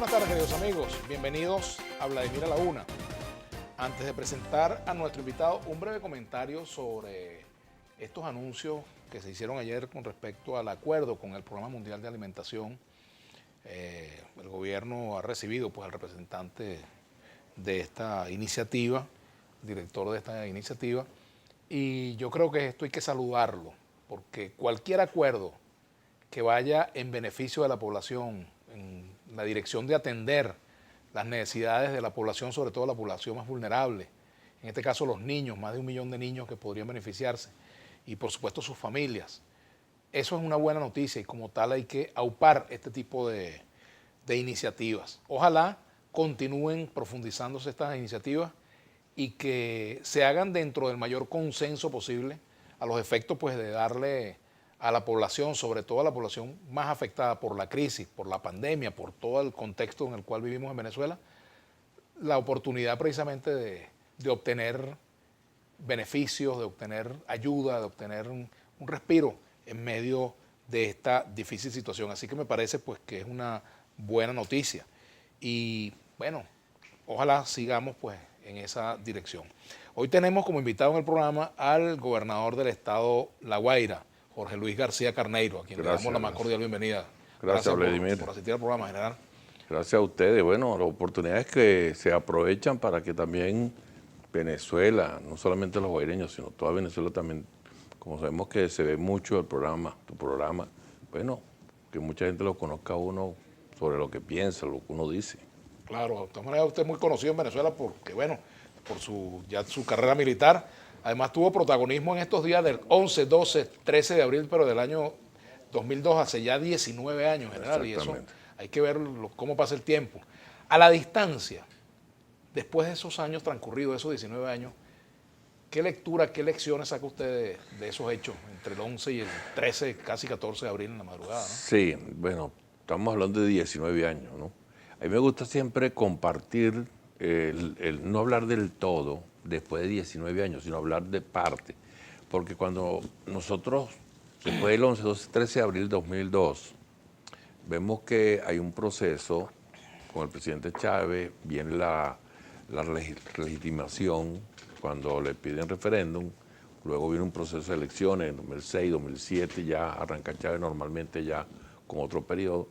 Buenas tardes, queridos amigos. Bienvenidos a Vladimir a la Una. Antes de presentar a nuestro invitado, un breve comentario sobre estos anuncios que se hicieron ayer con respecto al acuerdo con el Programa Mundial de Alimentación. El gobierno ha recibido al representante de esta iniciativa, director de esta iniciativa, y yo creo que esto hay que saludarlo, porque cualquier acuerdo que vaya en beneficio de la población, en la dirección de atender las necesidades de la población, sobre todo la población más vulnerable, en este caso los niños, más de 1 millón de niños que podrían beneficiarse, y por supuesto sus familias. Eso es una buena noticia y como tal hay que aupar este tipo de iniciativas. Ojalá continúen profundizándose estas iniciativas y que se hagan dentro del mayor consenso posible a los efectos de darle a la población, sobre todo a la población más afectada por la crisis, por la pandemia, por todo el contexto en el cual vivimos en Venezuela, la oportunidad precisamente de obtener beneficios, de obtener ayuda, de obtener un respiro en medio de esta difícil situación. Así que me parece que es una buena noticia. Y bueno, ojalá sigamos en esa dirección. Hoy tenemos como invitado en el programa al gobernador del estado La Guaira, Jorge Luis García Carneiro, a quien le damos la más cordial bienvenida. Gracias Vladimir. Por asistir al programa, general. Gracias a ustedes. Bueno, las oportunidades que se aprovechan para que también Venezuela, no solamente los guaireños, sino toda Venezuela también, como sabemos que se ve mucho el programa, tu programa, bueno, que mucha gente lo conozca a uno sobre lo que piensa, lo que uno dice. Claro, de todas maneras usted es muy conocido en Venezuela porque, bueno, por su carrera militar. Además tuvo protagonismo en estos días del 11, 12, 13 de abril, pero del año 2002, hace ya 19 años, general, y eso hay que ver cómo pasa el tiempo. A la distancia, después de esos años transcurridos, esos 19 años, ¿qué lectura, qué lecciones saca usted de esos hechos entre el 11 y el 13, casi 14 de abril en la madrugada, ¿no? Sí, bueno, estamos hablando de 19 años, ¿no? A mí me gusta siempre compartir, el no hablar del todo después de 19 años, sino hablar de parte. Porque cuando nosotros, después del 11, 12, 13 de abril de 2002, vemos que hay un proceso con el presidente Chávez, viene la legitimación cuando le piden referéndum, luego viene un proceso de elecciones en 2006, 2007, ya arranca Chávez normalmente ya con otro periodo,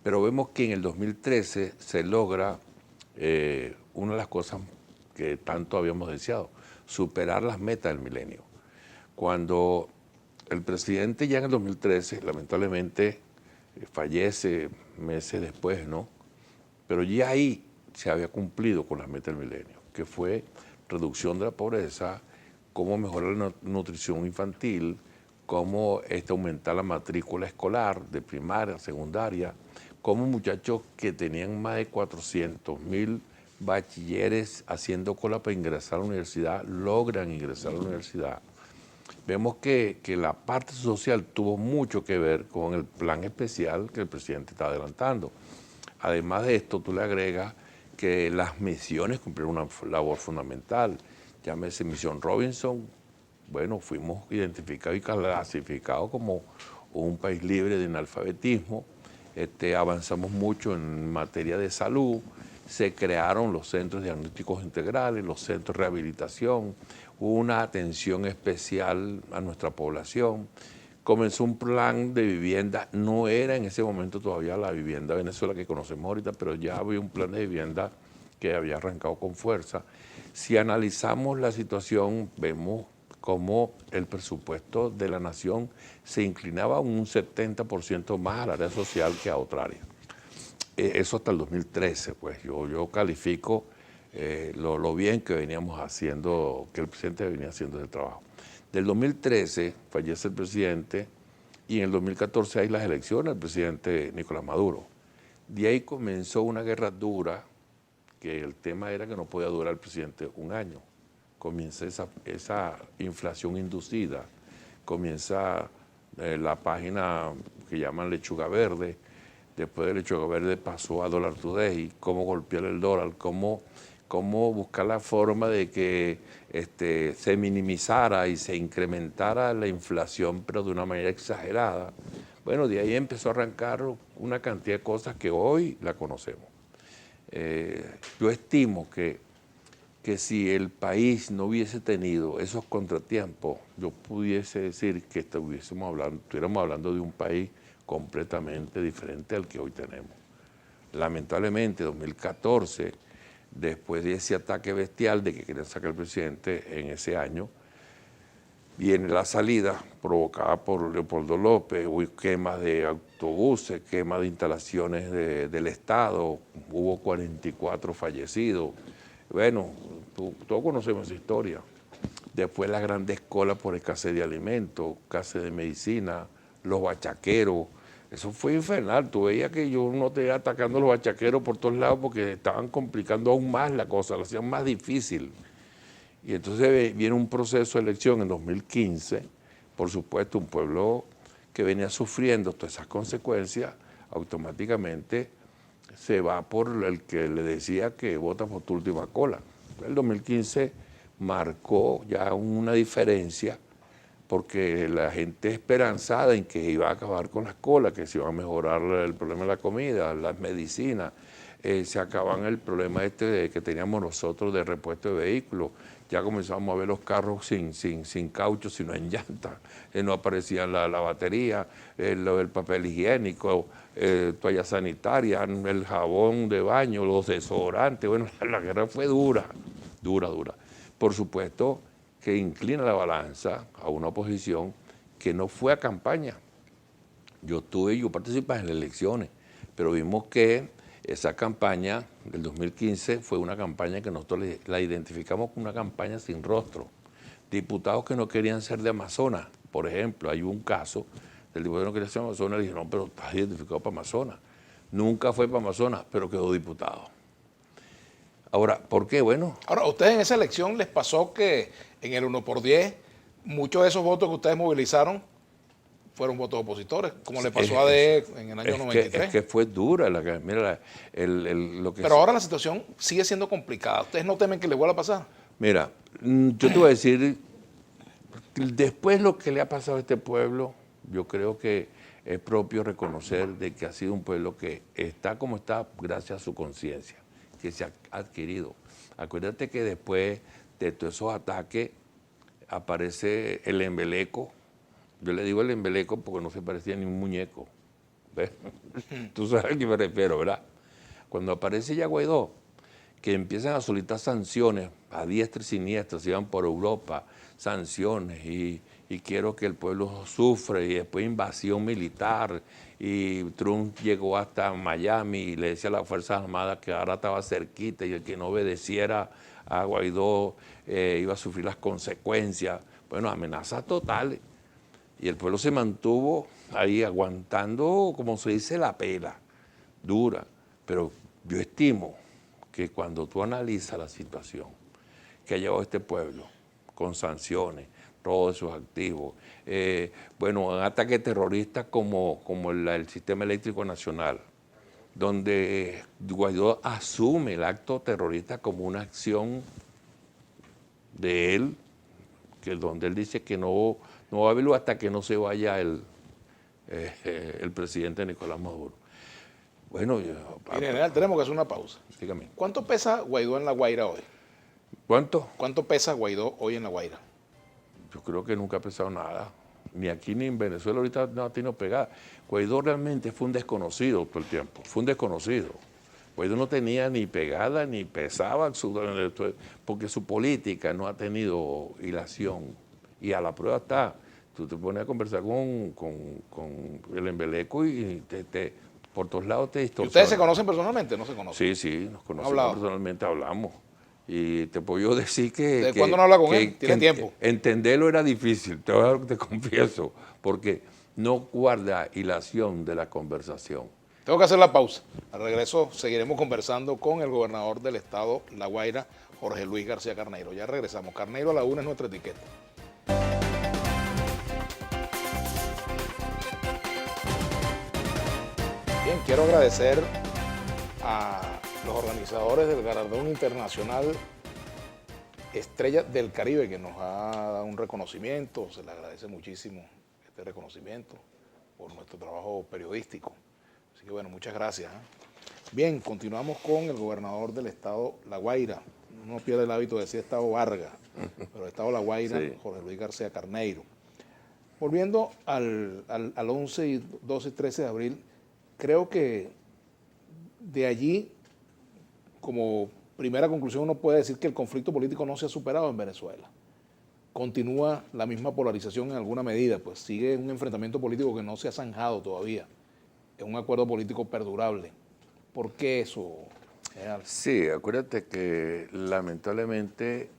pero vemos que en el 2013 se logra una de las cosas que tanto habíamos deseado, superar las metas del milenio. Cuando el presidente ya en el 2013, lamentablemente, fallece meses después, ¿no? Pero ya ahí se había cumplido con las metas del milenio, que fue reducción de la pobreza, cómo mejorar la nutrición infantil, cómo aumentar la matrícula escolar de primaria, secundaria, cómo muchachos que tenían más de 400.000 bachilleres haciendo cola para ingresar a la universidad, logran ingresar a la universidad. Vemos que la parte social tuvo mucho que ver con el plan especial que el presidente está adelantando. Además de esto, tú le agregas que las misiones cumplieron una labor fundamental. Llámese Misión Robinson, bueno, fuimos identificados y clasificados como un país libre de analfabetismo. Avanzamos mucho en materia de salud, se crearon los centros diagnósticos integrales, los centros de rehabilitación, hubo una atención especial a nuestra población. Comenzó un plan de vivienda, no era en ese momento todavía la vivienda Venezuela que conocemos ahorita, pero ya había un plan de vivienda que había arrancado con fuerza. Si analizamos la situación, vemos cómo el presupuesto de la nación se inclinaba un 70% más al área social que a otra área. Eso hasta el 2013, yo califico lo bien que veníamos haciendo, que el presidente venía haciendo ese trabajo. Del 2013 fallece el presidente y en el 2014 hay las elecciones del presidente Nicolás Maduro. De ahí comenzó una guerra dura, que el tema era que no podía durar el presidente un año. Comienza esa inflación inducida, comienza la página que llaman Lechuga Verde, después de Lechuga Verde pasó a Dollar Today, cómo golpear el dólar, cómo buscar la forma de que se minimizara y se incrementara la inflación, pero de una manera exagerada. Bueno, de ahí empezó a arrancar una cantidad de cosas que hoy la conocemos. Yo estimo que si el país no hubiese tenido esos contratiempos, yo pudiese decir que estuviéramos hablando de un país completamente diferente al que hoy tenemos. Lamentablemente, 2014, después de ese ataque bestial de que querían sacar al presidente en ese año, viene la salida provocada por Leopoldo López, hubo quemas de autobuses, quemas de instalaciones del Estado, hubo 44 fallecidos. Bueno, todos conocemos esa historia. Después las grandes colas por escasez de alimentos, escasez de medicina, los bachaqueros. Eso fue infernal. Tú veías que yo no te iba atacando a los bachaqueros por todos lados porque estaban complicando aún más la cosa, lo hacían más difícil. Y entonces viene un proceso de elección en 2015, por supuesto un pueblo que venía sufriendo todas esas consecuencias, automáticamente se va por el que le decía que vota por tu última cola. El 2015 marcó ya una diferencia porque la gente esperanzada en que iba a acabar con las colas, que se iba a mejorar el problema de la comida, las medicinas, se acaban el problema que teníamos nosotros de repuesto de vehículos. Ya comenzamos a ver los carros sin caucho, sino en llanta. No aparecía la batería, el papel higiénico, toalla sanitaria, el jabón de baño, los desodorantes. Bueno, la guerra fue dura, dura, dura. Por supuesto que inclina la balanza a una oposición que no fue a campaña. Yo participé en las elecciones, pero vimos que esa campaña del 2015 fue una campaña que nosotros la identificamos como una campaña sin rostro. Diputados que no querían ser de Amazonas, por ejemplo, hay un caso del diputado que no quería ser de Amazonas, le dije, no, pero estás identificado para Amazonas. Nunca fue para Amazonas, pero quedó diputado. Ahora, ¿por qué? Bueno. Ahora, ¿a ustedes en esa elección les pasó que en el 1×10 muchos de esos votos que ustedes movilizaron fueron votos opositores, como le pasó a ADE en el año 93? Es que fue dura. Mira, lo que Pero ahora la situación sigue siendo complicada. ¿Ustedes no temen que le vuelva a pasar? Mira, yo te voy a decir, después lo que le ha pasado a este pueblo, yo creo que es propio reconocer de que ha sido un pueblo que está como está gracias a su conciencia, que se ha adquirido. Acuérdate que después de todos esos ataques aparece el embeleco. Yo le digo el embeleco porque no se parecía ni un muñeco. ¿Ves? Tú sabes a qué me refiero, ¿verdad? Cuando aparece ya Guaidó, que empiezan a solicitar sanciones a diestra y siniestra, se iban por Europa, sanciones, y quiero que el pueblo sufra, y después invasión militar, y Trump llegó hasta Miami y le decía a las Fuerzas Armadas que ahora estaba cerquita y el que no obedeciera a Guaidó iba a sufrir las consecuencias. Bueno, amenazas totales. Y el pueblo se mantuvo ahí aguantando, como se dice, la pela, dura. Pero yo estimo que cuando tú analizas la situación que ha llevado este pueblo, con sanciones, robo de sus activos, bueno, ataques terroristas como el Sistema Eléctrico Nacional, donde Guaidó asume el acto terrorista como una acción de él, donde él dice que no va a haberlo hasta que no se vaya el presidente Nicolás Maduro. Bueno, General, tenemos que hacer una pausa. Dígame. ¿Cuánto pesa Guaidó en La Guaira hoy? ¿Cuánto? ¿Cuánto pesa Guaidó hoy en La Guaira? Yo creo que nunca ha pesado nada. Ni aquí ni en Venezuela ahorita no ha tenido pegada. Guaidó realmente fue un desconocido todo el tiempo. Fue un desconocido. Guaidó no tenía ni pegada ni pesaba, porque su política no ha tenido hilación. Y a la prueba está. Tú te pones a conversar con el embeleco y por todos lados te distorsiona. ¿Ustedes se conocen personalmente? ¿No se conocen? Sí, nos conocemos personalmente, hablamos. Y te puedo decir que... ¿De cuándo no habla con él? ¿Tiene tiempo? Entenderlo era difícil, te confieso, porque no guarda hilación de la conversación. Tengo que hacer la pausa. Al regreso seguiremos conversando con el gobernador del estado La Guaira, Jorge Luis García Carneiro. Ya regresamos. Carneiro a la una es nuestra etiqueta. Bien, quiero agradecer a los organizadores del Galardón Internacional Estrella del Caribe, que nos ha dado un reconocimiento. Se le agradece muchísimo este reconocimiento por nuestro trabajo periodístico. Así que bueno, muchas gracias. Bien, continuamos con el gobernador del estado La Guaira. Uno pierde el hábito de decir estado Vargas, pero el estado La Guaira, Sí. Jorge Luis García Carneiro. Volviendo al 11, y 12 y 13 de abril, creo que de allí, como primera conclusión, uno puede decir que el conflicto político no se ha superado en Venezuela. Continúa la misma polarización en alguna medida, pues sigue un enfrentamiento político que no se ha zanjado todavía. Es un acuerdo político perdurable. ¿Por qué eso, general? Sí, acuérdate que lamentablemente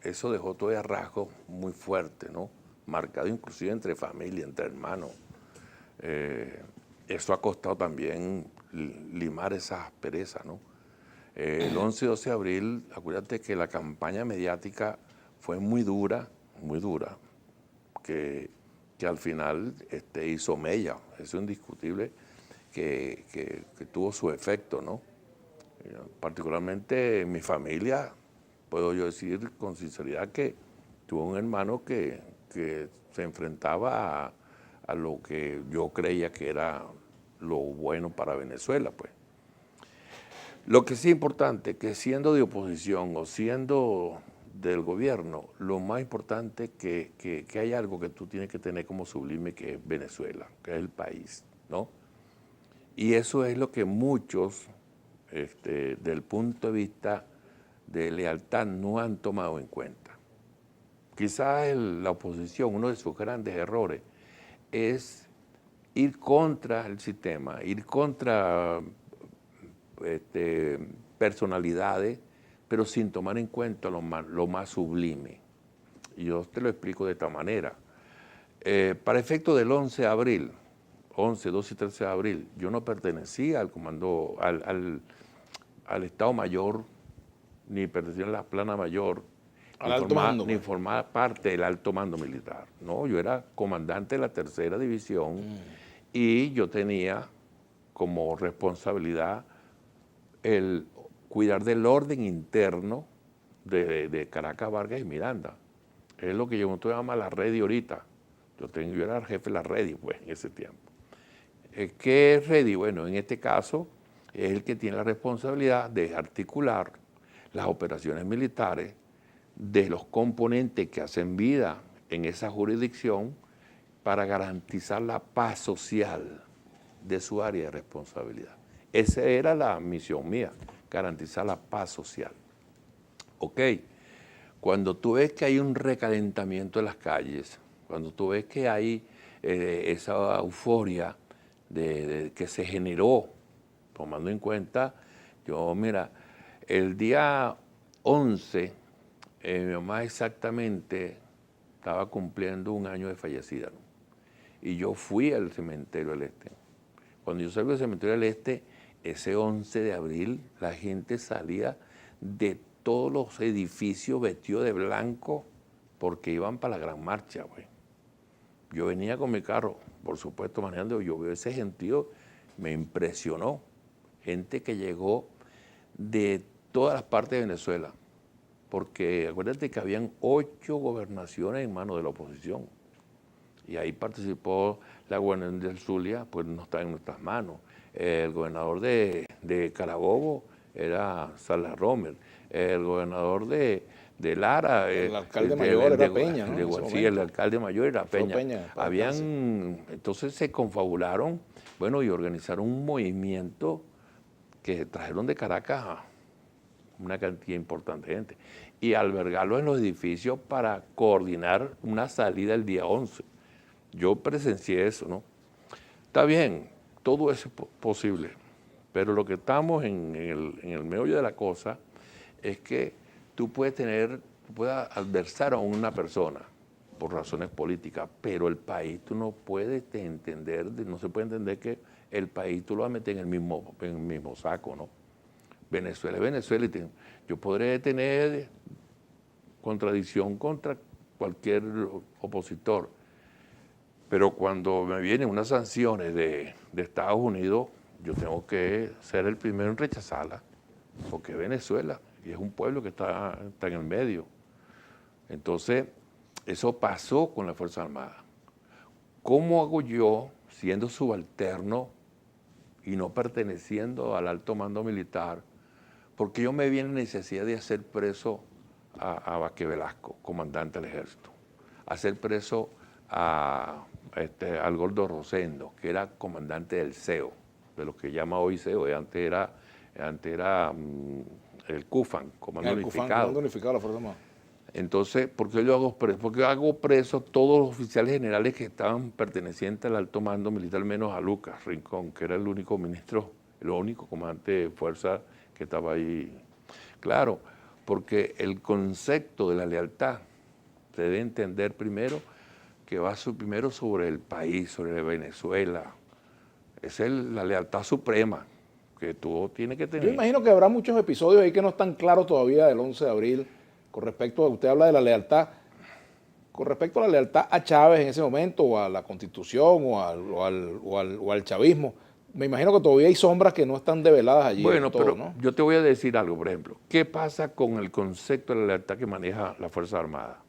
eso dejó todavía rasgos muy fuertes, ¿no? Marcado inclusive entre familia, entre hermanos. Eso ha costado también limar esas asperezas, ¿no? El 11 y 12 de abril, acuérdate que la campaña mediática fue muy dura, que al final hizo mella. Eso es indiscutible que tuvo su efecto, ¿no? Particularmente en mi familia, puedo yo decir con sinceridad que tuve un hermano que se enfrentaba a lo que yo creía que era lo bueno para Venezuela, pues. Lo que sí es importante, que siendo de oposición o siendo del gobierno, lo más importante que hay algo que tú tienes que tener como sublime, que es Venezuela, que es el país, ¿no? Y eso es lo que muchos, del punto de vista de lealtad, no han tomado en cuenta. Quizás la oposición, uno de sus grandes errores, es ir contra el sistema, ir contra personalidades, pero sin tomar en cuenta lo más sublime. Y yo te lo explico de esta manera. Para efecto del 11 de abril, 11, 12 y 13 de abril, yo no pertenecía al comando, al Estado Mayor, ni pertenecía a la plana mayor, Al alto mando, ni pues. formaba parte del alto mando militar. No, yo era comandante de la tercera división y yo tenía como responsabilidad el cuidar del orden interno de Caracas, Vargas y Miranda. Es lo que yo llamo la red ahorita. Yo era el jefe de la red, pues, en ese tiempo. ¿Qué es Ready? Bueno, en este caso es el que tiene la responsabilidad de articular las operaciones militares de los componentes que hacen vida en esa jurisdicción para garantizar la paz social de su área de responsabilidad. Esa era la misión mía, garantizar la paz social. Ok, cuando tú ves que hay un recalentamiento en las calles, cuando tú ves que hay esa euforia que se generó, tomando en cuenta, mira, el día 11, mi mamá exactamente estaba cumpliendo un año de fallecida, ¿no? Y yo fui al cementerio del Este. Cuando yo salgo del cementerio del Este, ese 11 de abril, la gente salía de todos los edificios vestidos de blanco porque iban para la gran marcha, güey. Yo venía con mi carro, por supuesto, manejando, yo veo ese gentío, me impresionó. Gente que llegó de todas las partes de Venezuela, porque acuérdate que habían 8 gobernaciones en manos de la oposición. Y ahí participó la gobernadora del Zulia, pues no está en nuestras manos. El gobernador de Carabobo era Salas Romer. El gobernador de Lara, El alcalde mayor era Peña, ¿no? En ese sí, el momento. alcalde mayor era Alfredo Peña. Peña, para descanse. Entonces se confabularon, bueno, y organizaron un movimiento que trajeron de Caracas a una cantidad importante de gente y albergarlo en los edificios para coordinar una salida el día 11. Yo presencié eso, ¿no? Está bien, todo eso es posible, pero lo que estamos en el meollo de la cosa es que tú puedes adversar a una persona por razones políticas, pero el país tú no puedes entender, no se puede entender que el país tú lo vas a meter en el mismo saco, ¿no? Venezuela es Venezuela y yo podré tener contradicción contra cualquier opositor, pero cuando me vienen unas sanciones de Estados Unidos, yo tengo que ser el primero en rechazarlas, porque es Venezuela y es un pueblo que está en el medio. Entonces, eso pasó con la Fuerza Armada. ¿Cómo hago yo, siendo subalterno y no perteneciendo al alto mando militar, porque yo me vi en necesidad de hacer preso a Vázquez Velasco, comandante del ejército, hacer preso al Gordo Rosendo, que era comandante del CEO, de lo que llama hoy CEO, antes era el CUFAN, Comando Unificado. Comando Unificado de la Fuerza Armada. Entonces, ¿por qué yo hago preso? Porque hago preso todos los oficiales generales que estaban pertenecientes al alto mando militar, menos a Lucas Rincón, que era el único ministro, el único comandante de fuerza que estaba ahí. Claro, porque el concepto de la lealtad se debe entender primero que va primero sobre el país, sobre Venezuela. Esa es la lealtad suprema que tú tienes que tener. Yo imagino que habrá muchos episodios ahí que no están claros todavía del 11 de abril, con respecto a, usted habla de la lealtad, con respecto a la lealtad a Chávez en ese momento, o a la Constitución, o al chavismo. Me imagino que todavía hay sombras que no están develadas allí. Bueno, todo, pero ¿no? yo te voy a decir algo, por ejemplo. ¿Qué pasa con el concepto de la lealtad que maneja la Fuerza Armada?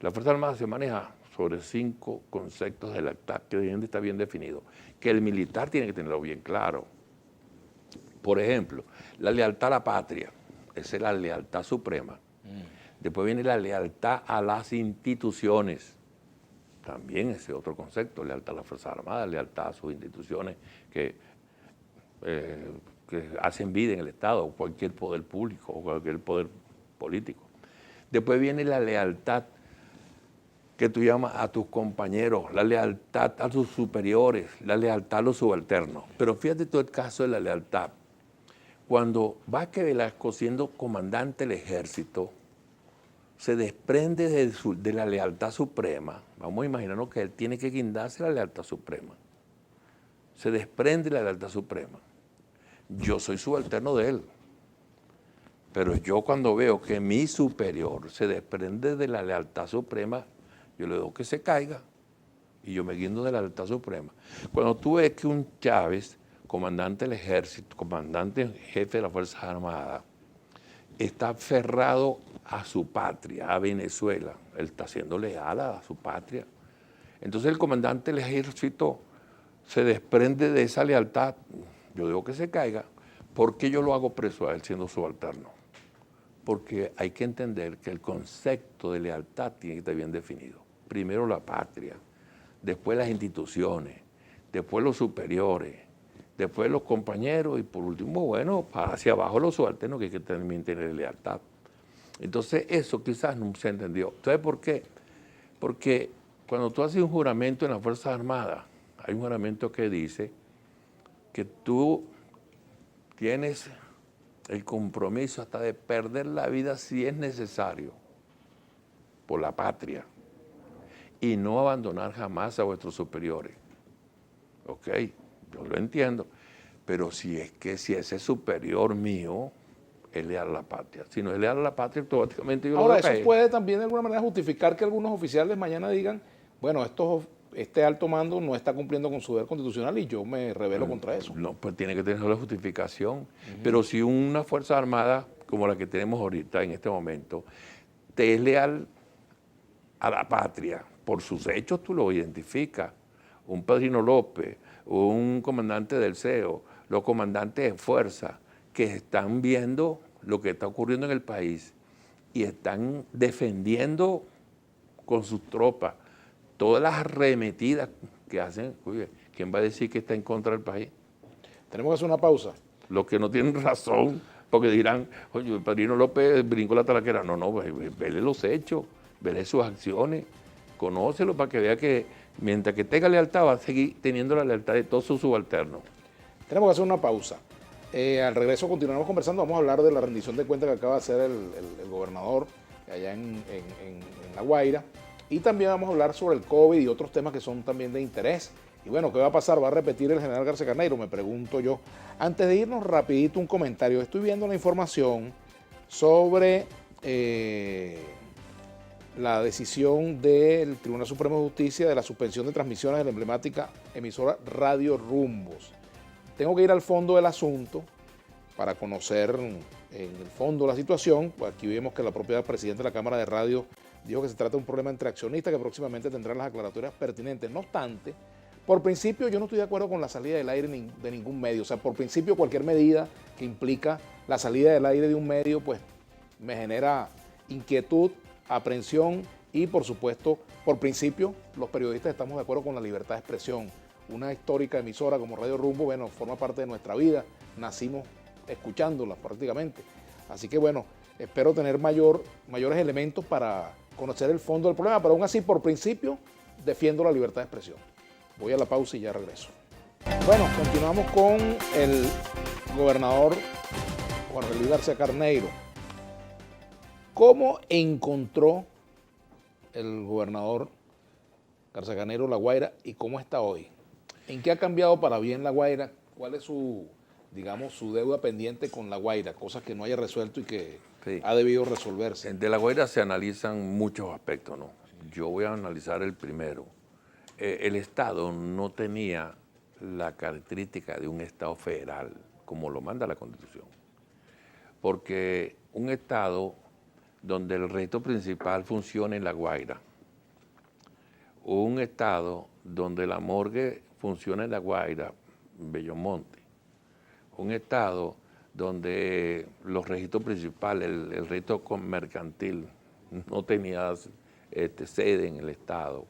La Fuerza Armada se maneja sobre 5 conceptos de lealtad que deben de estar bien definidos, que el militar tiene que tenerlo bien claro. Por ejemplo, la lealtad a la patria, esa es la lealtad suprema. Después viene la lealtad a las instituciones. También ese otro concepto, lealtad a las Fuerzas Armadas, lealtad a sus instituciones que hacen vida en el Estado, o cualquier poder público, o cualquier poder político. Después viene la lealtad que tú llamas a tus compañeros, la lealtad a tus superiores, la lealtad a los subalternos. Pero fíjate tú el caso de la lealtad. Cuando Vázquez Velasco, siendo comandante del ejército, se desprende de la lealtad suprema, vamos a imaginarnos que él tiene que guindarse la lealtad suprema, se desprende de la lealtad suprema. Yo soy subalterno de él, pero yo cuando veo que mi superior se desprende de la lealtad suprema, yo le doy que se caiga y yo me guindo de la lealtad suprema. Cuando tú ves que un Chávez, comandante del ejército, comandante jefe de las Fuerzas Armadas, está aferrado a su patria, a Venezuela. Él está siendo leal a su patria. Entonces el comandante del ejército se desprende de esa lealtad. Yo digo que se caiga. ¿Por qué yo lo hago preso a él siendo subalterno? Porque hay que entender que el concepto de lealtad tiene que estar bien definido. Primero la patria, después las instituciones, después los superiores, después los compañeros y por último, bueno, hacia abajo los subalternos que hay que también tener lealtad. Entonces eso quizás no se entendió. ¿Sabes por qué? Porque cuando tú haces un juramento en las Fuerzas Armadas, hay un juramento que dice que tú tienes el compromiso hasta de perder la vida si es necesario por la patria y no abandonar jamás a vuestros superiores. Ok, yo lo entiendo, pero si ese superior mío es leal a la patria, si no es leal a la patria, automáticamente yo Ahora, lo eso caer. puede también de alguna manera justificar que algunos oficiales mañana digan, bueno, este alto mando no está cumpliendo con su deber constitucional y yo me rebelo contra eso. No, pues tiene que tener la justificación. Pero si una Fuerza Armada como la que tenemos ahorita en este momento, te es leal a la patria, por sus hechos tú lo identificas. Un Padrino López, un comandante del CEO, los comandantes de fuerza que están viendo lo que está ocurriendo en el país y están defendiendo con sus tropas todas las arremetidas que hacen. Oye, ¿quién va a decir que está en contra del país? Tenemos que hacer una pausa. Los que no tienen razón, porque dirán, oye, el Padrino López brincó la talaquera. No, vele los hechos, vele sus acciones, conócelo para que vea que mientras que tenga lealtad va a seguir teniendo la lealtad de todos sus subalternos. Tenemos que hacer una pausa. Al regreso continuaremos conversando, vamos a hablar de la rendición de cuentas que acaba de hacer el gobernador allá en La Guaira. Y también vamos a hablar sobre el COVID y otros temas que son también de interés. Y bueno, ¿qué va a pasar? ¿Va a repetir el general García Carneiro? Me pregunto yo. Antes de irnos, rapidito un comentario. Estoy viendo la información sobre la decisión del Tribunal Supremo de Justicia de la suspensión de transmisiones de la emblemática emisora Radio Rumbos. Tengo que ir al fondo del asunto para conocer en el fondo la situación. Pues aquí vemos que la propia presidenta de la Cámara de Radio dijo que se trata de un problema entre accionistas que próximamente tendrán las aclaratorias pertinentes. No obstante, Por principio, yo no estoy de acuerdo con la salida del aire de ningún medio. O sea, por principio, cualquier medida que implica la salida del aire de un medio, pues me genera inquietud, aprensión y, por supuesto, por principio, los periodistas estamos de acuerdo con la libertad de expresión. Una histórica emisora como Radio Rumbo, bueno, forma parte de nuestra vida. Nacimos escuchándola prácticamente. Así que, bueno, espero tener mayores elementos para conocer el fondo del problema, pero aún así, por principio, defiendo la libertad de expresión. Voy a la pausa y ya regreso. Bueno, continuamos con el gobernador Juan Luis García Carneiro. ¿Cómo encontró el gobernador García Carneiro La Guaira y cómo está hoy? ¿En qué ha cambiado para bien La Guaira? ¿Cuál es su, digamos, su deuda pendiente con La Guaira? Cosas que no haya resuelto y que ha debido resolverse. De La Guaira se analizan muchos aspectos, ¿no? Yo voy a analizar el primero. El Estado no tenía la característica de un Estado federal, como lo manda la Constitución. Porque un Estado donde el resto principal funcione en La Guaira, un Estado donde la morgue funciona en La Guaira, Bellomonte, un Estado donde los registros principales, el registro mercantil, no tenía sede en el Estado.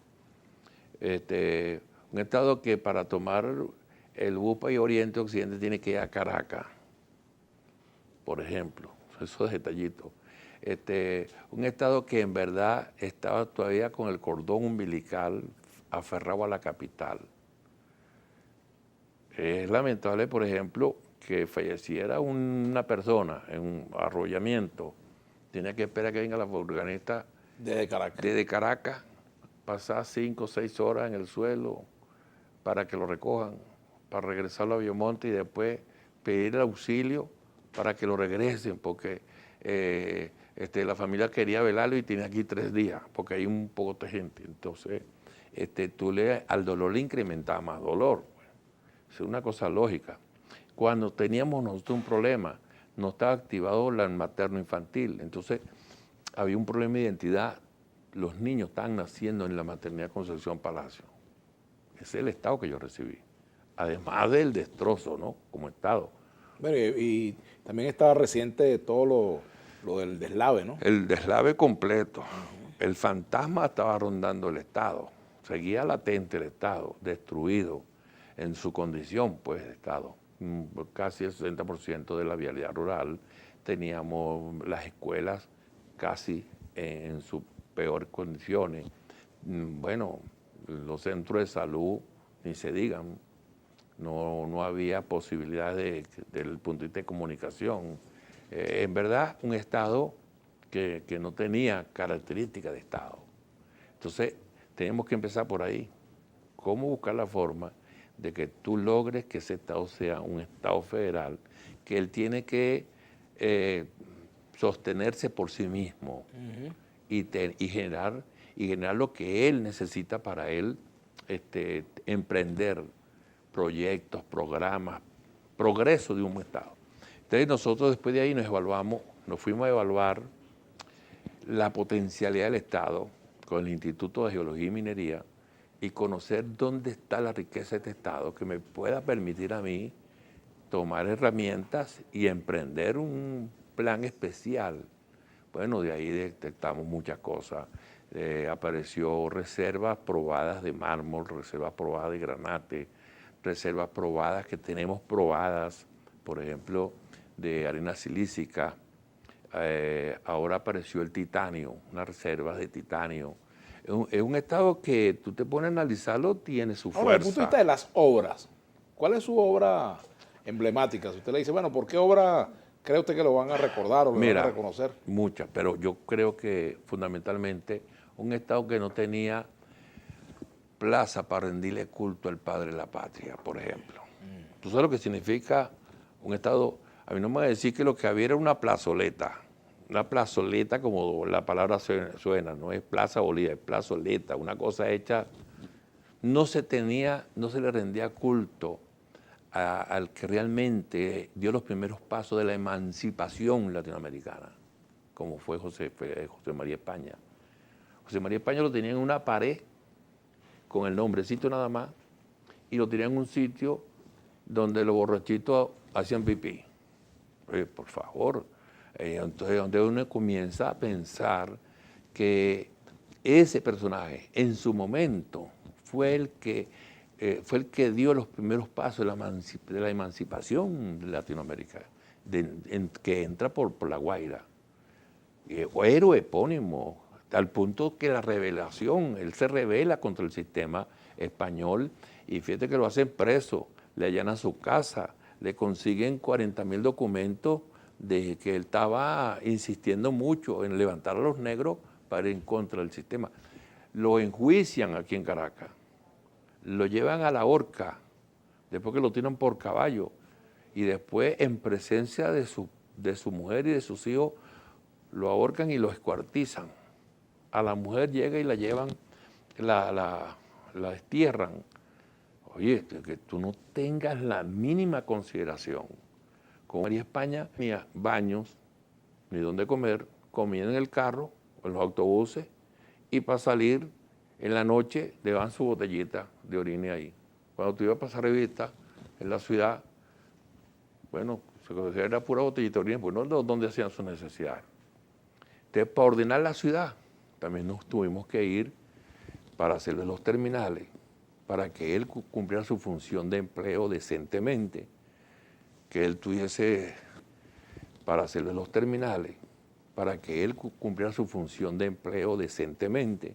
Un Estado que para tomar el bus para Oriente Occidente tiene que ir a Caracas, por ejemplo, esos detallitos. Un Estado que en verdad estaba todavía con el cordón umbilical aferrado a la capital. Es lamentable, por ejemplo, que falleciera una persona en un arrollamiento, tenía que esperar que venga la furgoneta desde Caracas, pasar 5 o 6 horas en el suelo para que lo recojan, para regresarlo a Bellomonte y después pedir el auxilio para que lo regresen, porque la familia quería velarlo y tiene aquí 3 días, porque hay un poco de gente. Entonces, al dolor le incrementaba más dolor. Es una cosa lógica. Cuando teníamos nosotros un problema, no estaba activado el materno infantil, entonces había un problema de identidad. Los niños estaban naciendo en la maternidad Concepción Palacio. Ese es el estado que yo recibí. Además del destrozo, ¿no? Como estado. Bueno, y también estaba reciente de todo lo del deslave, ¿no? El deslave completo. El fantasma estaba rondando el estado. Seguía latente el estado, destruido en su condición, pues, de estado. Casi el 60% de la vialidad rural. Teníamos las escuelas casi en sus peores condiciones. Bueno, los centros de salud, ni se digan, no había posibilidad desde el punto de vista de comunicación. En verdad, un Estado que no tenía características de Estado. Entonces, tenemos que empezar por ahí. ¿Cómo buscar la forma de que tú logres que ese Estado sea un Estado federal, que él tiene que sostenerse por sí mismo y generar lo que él necesita para él emprender proyectos, programas, progreso de un Estado? Entonces nosotros después de ahí nos fuimos a evaluar la potencialidad del Estado con el Instituto de Geología y Minería y conocer dónde está la riqueza de este Estado que me pueda permitir a mí tomar herramientas y emprender un plan especial. Bueno, de ahí detectamos muchas cosas. Apareció reservas probadas de mármol, reservas probadas de granate, reservas probadas que tenemos probadas, por ejemplo, de arena silícica. Ahora apareció el titanio, unas reservas de titanio. Es un Estado que tú te pones a analizarlo, tiene su fuerza. Ahora, desde el punto de vista de las obras, ¿cuál es su obra emblemática? Si usted le dice, bueno, ¿por qué obra cree usted que lo van a recordar o lo van a reconocer? Muchas, pero yo creo que fundamentalmente un Estado que no tenía plaza para rendirle culto al padre de la patria, por ejemplo. ¿Tú sabes lo que significa un Estado? A mí no me va a decir que lo que había era una plazoleta como la palabra suena, no es Plaza Bolívar, es plazoleta, una cosa hecha. No se le rendía culto al que realmente dio los primeros pasos de la emancipación latinoamericana, como fue José María España. José María España lo tenía en una pared con el nombrecito nada más, y lo tenían en un sitio donde los borrachitos hacían pipí. Oye, por favor. Entonces, donde uno comienza a pensar que ese personaje en su momento fue el que dio los primeros pasos de la emancipación de Latinoamérica, que entra por La Guaira. Héroe epónimo, al punto que la revelación, él se rebela contra el sistema español y fíjate que lo hacen preso, le allanan su casa, le consiguen 40.000 documentos de que él estaba insistiendo mucho en levantar a los negros para ir en contra del sistema. Lo enjuician aquí en Caracas, lo llevan a la horca, después que lo tiran por caballo, y después en presencia de su mujer y de sus hijos, lo ahorcan y lo escuartizan. A la mujer llega y la llevan, la destierran. Oye, que tú no tengas la mínima consideración. Como María España, ni baños, ni dónde comer, comían en el carro o en los autobuses y para salir en la noche le dan su botellita de orine ahí. Cuando tú ibas a pasar revista en la ciudad, bueno, se conocía era pura botellita de orine, pues no donde hacían sus necesidades. Entonces, para ordenar la ciudad, también nos tuvimos que ir para hacerle los terminales, para que él cumpliera su función de empleo decentemente, que él tuviese, para hacerle los terminales, para que él cumpliera su función de empleo decentemente,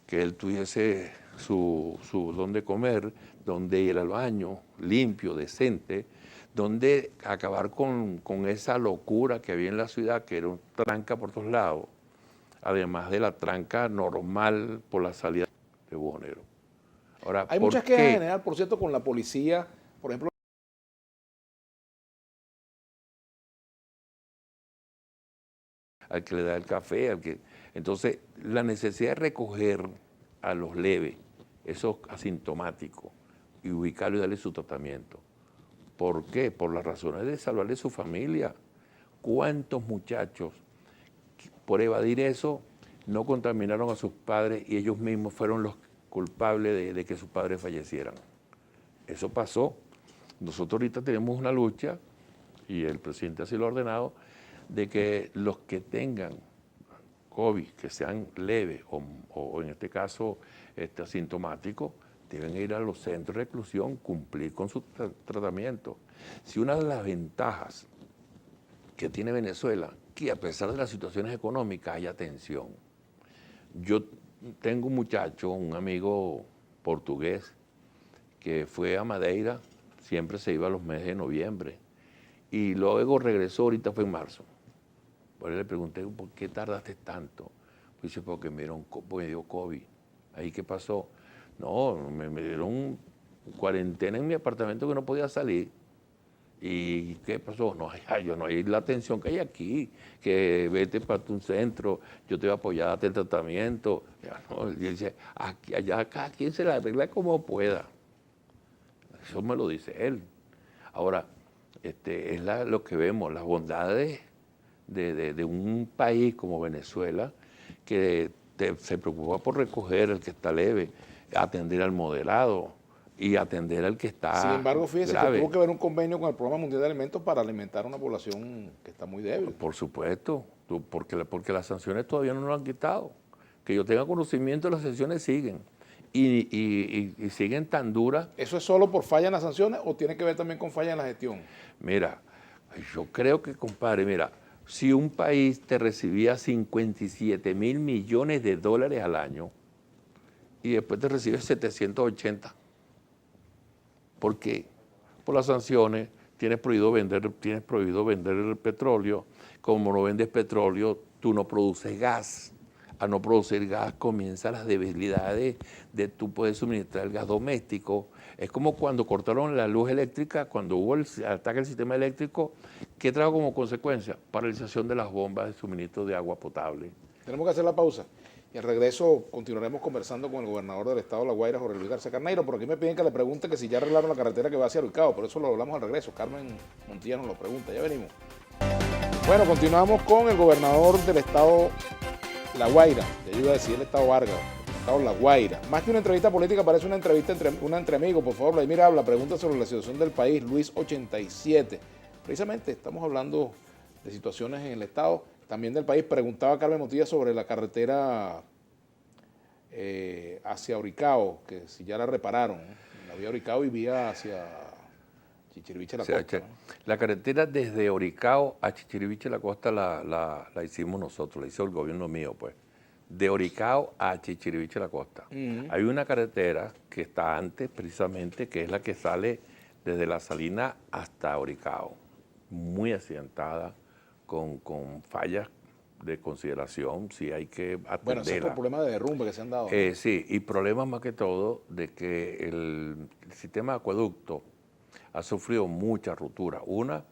que él tuviese su donde comer, donde ir al baño, limpio, decente, donde acabar con esa locura que había en la ciudad, que era un tranca por todos lados, además de la tranca normal por la salida de Buhonero. Ahora, hay muchas quejas en general, por cierto, con la policía, por ejemplo, al que le da el café, entonces la necesidad de recoger a los leves, esos asintomáticos, y ubicarlos y darle su tratamiento. ¿Por qué? Por las razones de salvarle su familia. ¿Cuántos muchachos, por evadir eso, no contaminaron a sus padres y ellos mismos fueron los culpables de que sus padres fallecieran? Eso pasó. Nosotros ahorita tenemos una lucha, y el presidente así lo ha ordenado, de que los que tengan COVID, que sean leves o en este caso asintomáticos, deben ir a los centros de reclusión, cumplir con su tratamiento. Si una de las ventajas que tiene Venezuela, que a pesar de las situaciones económicas hay atención. Yo tengo un muchacho, un amigo portugués, que fue a Madeira, siempre se iba a los meses de noviembre, y luego regresó, ahorita fue en marzo. Por eso le pregunté, ¿por qué tardaste tanto? Pues dice, porque me dio COVID. ¿Ahí qué pasó? No, me dieron cuarentena en mi apartamento que no podía salir. ¿Y qué pasó? No, yo no hay la atención que hay aquí, que vete para un centro, yo te voy a apoyar, date el tratamiento. Y él dice, aquí, allá, cada quien se la arregla como pueda. Eso me lo dice él. Ahora, es lo que vemos, las bondades de un país como Venezuela, que se preocupa por recoger al que está leve, atender al moderado y atender al que está sin embargo, fíjese grave. que tuvo que haber un convenio con el Programa Mundial de Alimentos para alimentar a una población que está muy débil. Por supuesto, porque las sanciones todavía no nos han quitado. Que yo tenga conocimiento, las sanciones siguen. Y siguen tan duras. ¿Eso es solo por falla en las sanciones o tiene que ver también con falla en la gestión? Mira, yo creo que, compadre, mira, si un país te recibía 57.000 millones de dólares al año y después te recibe 780, ¿por qué? Por las sanciones, tienes prohibido vender el petróleo. Como no vendes petróleo, tú no produces gas. Al no producir gas comienzan las debilidades de tú puedes suministrar el gas doméstico. Es como cuando cortaron la luz eléctrica, cuando hubo el ataque al sistema eléctrico, ¿qué trajo como consecuencia? Paralización de las bombas de suministro de agua potable. Tenemos que hacer la pausa. Y al regreso continuaremos conversando con el gobernador del estado de La Guaira, Jorge Luis García Carneiro. Por aquí me piden que le pregunte que si ya arreglaron la carretera que va hacia Ruicao. Por eso lo hablamos al regreso. Carmen Montilla nos lo pregunta. Ya venimos. Bueno, continuamos con el gobernador del estado La Guaira. Ya iba a decir el estado Vargas. estado La Guaira. Más que una entrevista política, parece una entrevista entre amigos. Por favor, Vladimir habla, pregunta sobre la situación del país. Luis 87. Precisamente estamos hablando de situaciones en el Estado, también del país. Preguntaba Carmen Motilla sobre la carretera hacia Oricao, que si ya la repararon, ¿no? La vía Oricao y vía hacia Chichiriviche la Costa, ¿no? La carretera desde Oricao a Chichiriviche la Costa la hicimos nosotros, la hizo el gobierno mío, pues. De Oricao a Chichiriviche la Costa. Hay una carretera que está antes, precisamente, que es la que sale desde La Salina hasta Oricao, muy accidentada, con fallas de consideración, si hay que atenderla. Bueno, ese es por problemas de derrumbe que se han dado, ¿no? Sí, y problemas más que todo de que el sistema de acueducto ha sufrido muchas rupturas. Una,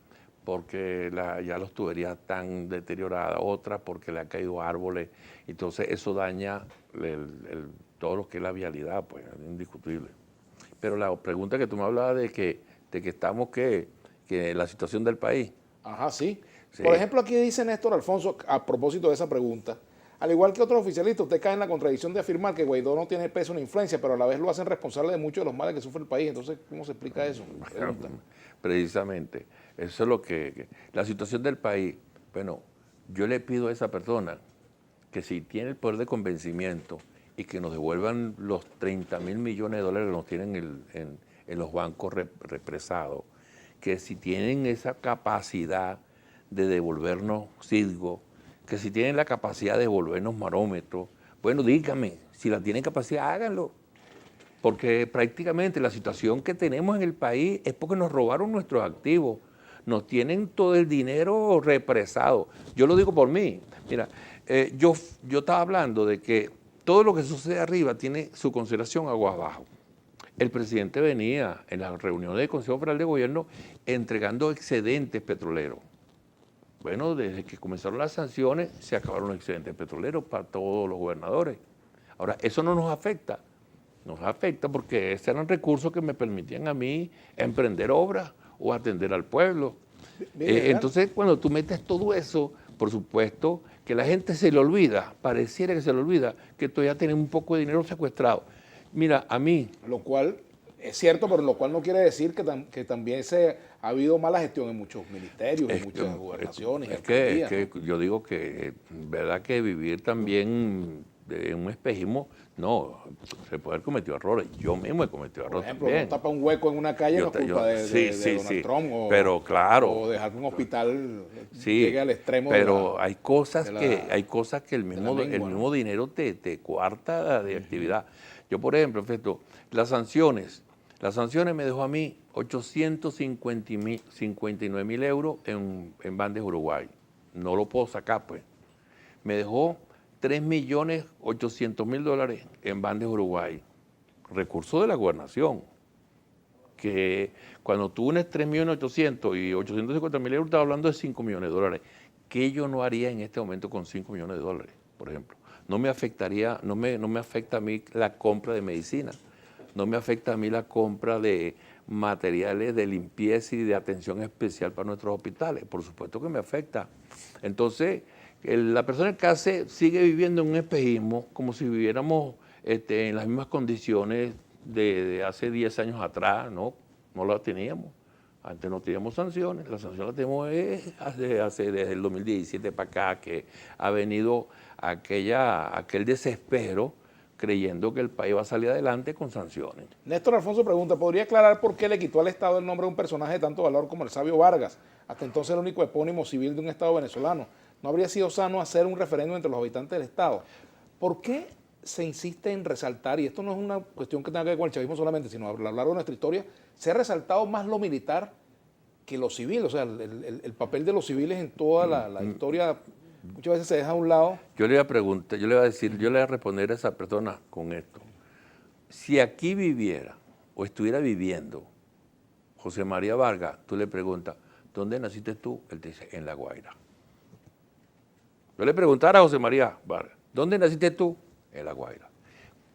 porque ya las tuberías están deterioradas, otra porque le han caído árboles, entonces eso daña todo lo que es la vialidad, pues, es indiscutible. Pero la pregunta que tú me hablabas de que estamos, que la situación del país. Ajá, sí. Sí. Por ejemplo, aquí dice Néstor Alfonso, a propósito de esa pregunta, al igual que otros oficialistas, usted cae en la contradicción de afirmar que Guaidó no tiene peso ni influencia, pero a la vez lo hacen responsable de muchos de los males que sufre el país. Entonces, ¿cómo se explica eso? Pregunta. Precisamente, eso es lo que la situación del país. Bueno, yo le pido a esa persona que si tiene el poder de convencimiento y que nos devuelvan los 30.000 millones de dólares que nos tienen en los bancos represados, que si tienen esa capacidad de devolvernos Citgo, que si tienen la capacidad de devolvernos Marómetro, bueno, díganme, si la tienen capacidad, háganlo. Porque prácticamente la situación que tenemos en el país es porque nos robaron nuestros activos, nos tienen todo el dinero represado. Yo lo digo por mí. Mira, yo estaba hablando de que todo lo que sucede arriba tiene su consideración agua abajo. El presidente venía en las reuniones del Consejo Federal de Gobierno entregando excedentes petroleros. Bueno, desde que comenzaron las sanciones se acabaron los excedentes petroleros para todos los gobernadores. Ahora, eso no nos afecta. Nos afecta porque esos eran recursos que me permitían a mí emprender obras o atender al pueblo. Entonces, cuando tú metes todo eso, por supuesto que la gente se le olvida, pareciera que se le olvida, que todavía tienen un poco de dinero secuestrado. Mira, a mí... Lo cual es cierto, pero lo cual no quiere decir que también ha habido mala gestión en muchos ministerios, en muchas gobernaciones. Es que yo digo que, verdad que vivir también en un espejismo, no, se puede haber cometido errores. Yo mismo he cometido errores. Por ejemplo, también. no tapa un hueco en una calle, no es culpa de Donald Trump, pero claro, o dejar que un hospital llegue al extremo. Pero hay cosas que el mismo dinero te cuarta de actividad. Yo, por ejemplo, las sanciones me dejó a mí 859.000 euros en Bandes Uruguay. No lo puedo sacar, pues. Me dejó 3.800.000 dólares en Bandes Uruguay. Recursos de la gobernación. Que cuando tú unes 3.800.000 y 850.000 euros, estás hablando de 5 millones de dólares. ¿Qué yo no haría en este momento con 5 millones de dólares, por ejemplo? No me afecta a mí la compra de medicina. No me afecta a mí la compra de materiales de limpieza y de atención especial para nuestros hospitales. Por supuesto que me afecta. Entonces, la persona que sigue viviendo en un espejismo como si viviéramos en las mismas condiciones de hace 10 años atrás. No las teníamos. Antes no teníamos sanciones. Las sanciones las tenemos desde el 2017 para acá, que ha venido aquel desespero creyendo que el país va a salir adelante con sanciones. Néstor Alfonso pregunta, ¿podría aclarar por qué le quitó al Estado el nombre de un personaje de tanto valor como el Sabio Vargas, hasta entonces el único epónimo civil de un Estado venezolano? ¿No habría sido sano hacer un referéndum entre los habitantes del Estado? ¿Por qué se insiste en resaltar, y esto no es una cuestión que tenga que ver con el chavismo solamente, sino a lo largo de nuestra historia, se ha resaltado más lo militar que lo civil? O sea, el papel de los civiles en toda la historia muchas veces se deja a un lado. Yo le voy a responder a esa persona con esto. Si aquí viviera o estuviera viviendo José María Vargas, tú le preguntas, ¿dónde naciste tú? Él te dice, en La Guaira. Yo le preguntara a José María Vargas, ¿dónde naciste tú? En La Guaira.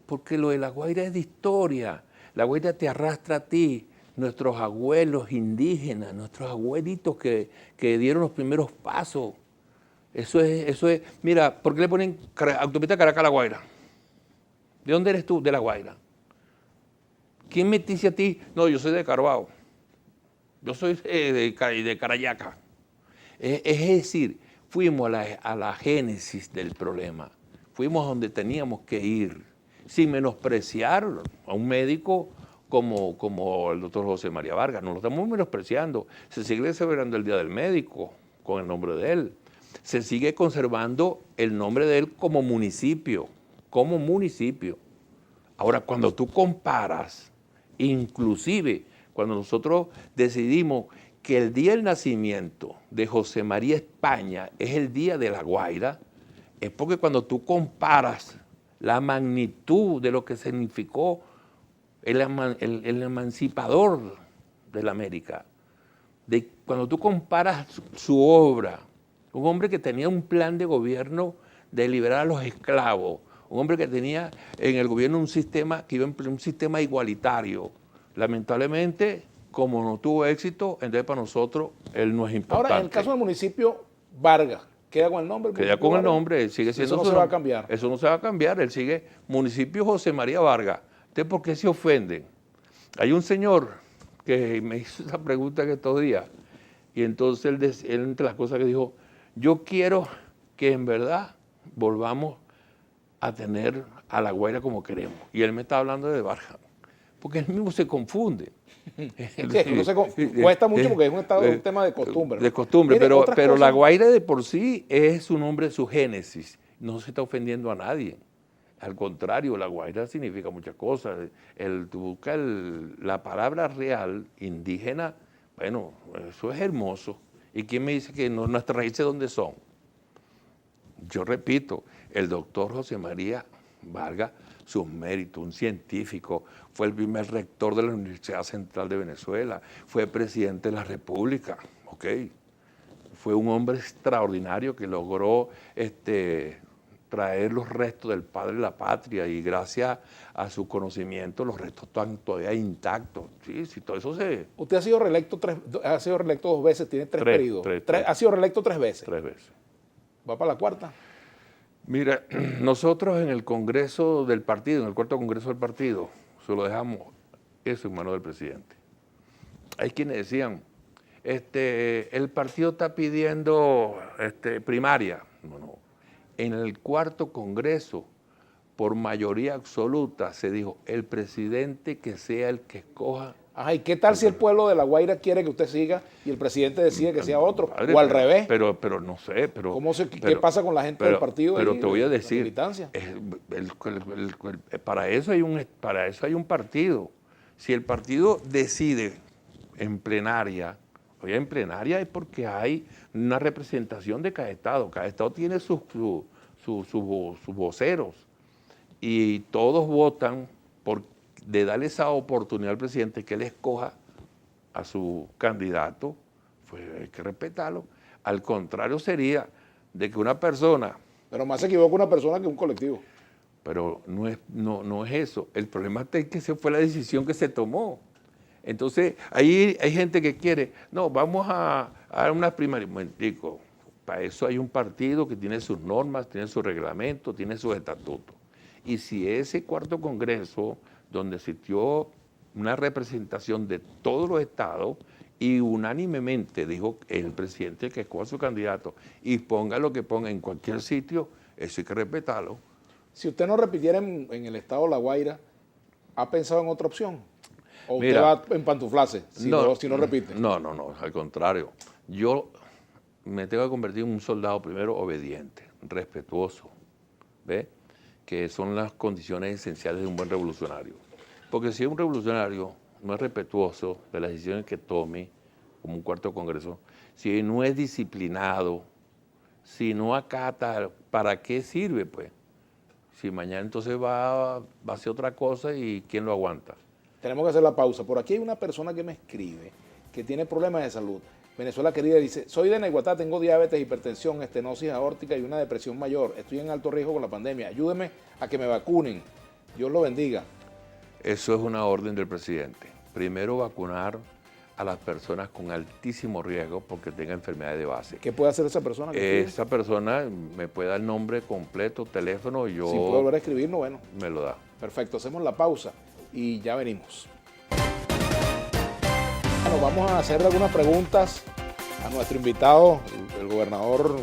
Porque lo de La Guaira es de historia. La Guaira te arrastra a ti. Nuestros abuelos indígenas, nuestros abuelitos que dieron los primeros pasos. Eso es. Mira, ¿por qué le ponen autopista Caracas a La Guaira? ¿De dónde eres tú? De La Guaira. ¿Quién me dice a ti? No, yo soy de Carbao. Yo soy de Carayaca. Es decir, fuimos a la génesis del problema. Fuimos donde teníamos que ir, sin menospreciar a un médico como el doctor José María Vargas. No lo estamos menospreciando. Se sigue celebrando el Día del Médico con el nombre de él. Se sigue conservando el nombre de él como municipio. Ahora, cuando tú comparas, inclusive cuando nosotros decidimos que el día del nacimiento de José María España es el día de La Guaira, es porque cuando tú comparas la magnitud de lo que significó el emancipador de la América, cuando tú comparas su obra, un hombre que tenía un plan de gobierno de liberar a los esclavos, un hombre que tenía en el gobierno un sistema que iba en un sistema igualitario. Lamentablemente, como no tuvo éxito, entonces para nosotros él no es importante. Ahora, en el caso del municipio Vargas, ¿queda con el nombre? Queda con el nombre, él sigue siendo. Eso no se va a cambiar. Eso no se va a cambiar, él sigue municipio José María Vargas. ¿Ustedes por qué se ofenden? Hay un señor que me hizo esa pregunta en estos días, y entonces él entre las cosas que dijo, yo quiero que en verdad volvamos a tener a La Guaira como queremos. Y él me está hablando de Vargas, porque él mismo se confunde. Cuesta mucho porque es un tema de costumbre, ¿no? De costumbre, Mire, pero La Guaira de por sí es su nombre, su génesis. No se está ofendiendo a nadie. Al contrario, La Guaira significa muchas cosas. Tú buscas la palabra real, indígena, bueno, eso es hermoso. ¿Y quién me dice que nuestras raíces dónde son? Yo repito, el doctor José María Vargas, sus méritos, un científico, fue el primer rector de la Universidad Central de Venezuela, fue presidente de la República, ¿ok? Fue un hombre extraordinario que logró traer los restos del padre de la patria y gracias a su conocimiento los restos están todavía intactos. Sí, todo eso se... Usted ha sido reelecto dos veces, tiene tres periodos. Ha sido reelecto 3 veces. 3 veces. ¿Va para la cuarta? Mira, nosotros en el Congreso del Partido, en el cuarto Congreso del Partido, se lo dejamos eso en manos del presidente. Hay quienes decían, el partido está pidiendo primaria. No. En el cuarto Congreso, por mayoría absoluta, se dijo, el presidente que sea el que escoja. Ajá, ¿y qué tal si el pueblo de La Guaira quiere que usted siga y el presidente decide que sea otro? O al revés. Pero no sé. ¿Qué pasa con la gente del partido? Pero te voy a decir, militancia? Para eso hay un partido. Si el partido decide en plenaria, oye, en plenaria es porque hay una representación de cada estado. Cada estado tiene sus voceros y todos votan de darle esa oportunidad al presidente que él escoja a su candidato, pues hay que respetarlo. Al contrario sería de que una persona... Pero más se equivoca una persona que un colectivo. Pero no es eso. El problema es que esa fue la decisión que se tomó. Entonces, ahí hay gente que quiere, no, vamos a una primaria. Momentico, para eso hay un partido que tiene sus normas, tiene su reglamento, tiene sus estatutos. Y si ese cuarto congreso, donde existió una representación de todos los estados y unánimemente dijo el presidente que escoja a su candidato y ponga lo que ponga en cualquier sitio, eso hay que respetarlo. Si usted no repitiera en el estado de La Guaira, ¿ha pensado en otra opción? ¿O Mira, usted va a empantuflarse si no repite? No, al contrario. Yo me tengo que convertir en un soldado primero obediente, respetuoso, ¿ves? Que son las condiciones esenciales de un buen revolucionario. Porque si un revolucionario no es respetuoso de las decisiones que tome, como un cuarto congreso, si no es disciplinado, si no acata, ¿para qué sirve, pues? Si mañana entonces va a hacer otra cosa y ¿quién lo aguanta? Tenemos que hacer la pausa. Por aquí hay una persona que me escribe que tiene problemas de salud. Venezuela querida dice, soy de Naiguatá, tengo diabetes, hipertensión, estenosis aórtica y una depresión mayor. Estoy en alto riesgo con la pandemia. Ayúdeme a que me vacunen. Dios lo bendiga. Eso es una orden del presidente. Primero vacunar a las personas con altísimo riesgo porque tengan enfermedades de base. ¿Qué puede hacer esa persona? Esa persona me puede dar el nombre completo, teléfono, y yo... Si puedo volver a escribirlo, bueno. Me lo da. Perfecto, hacemos la pausa y ya venimos. Bueno, vamos a hacer algunas preguntas a nuestro invitado, el gobernador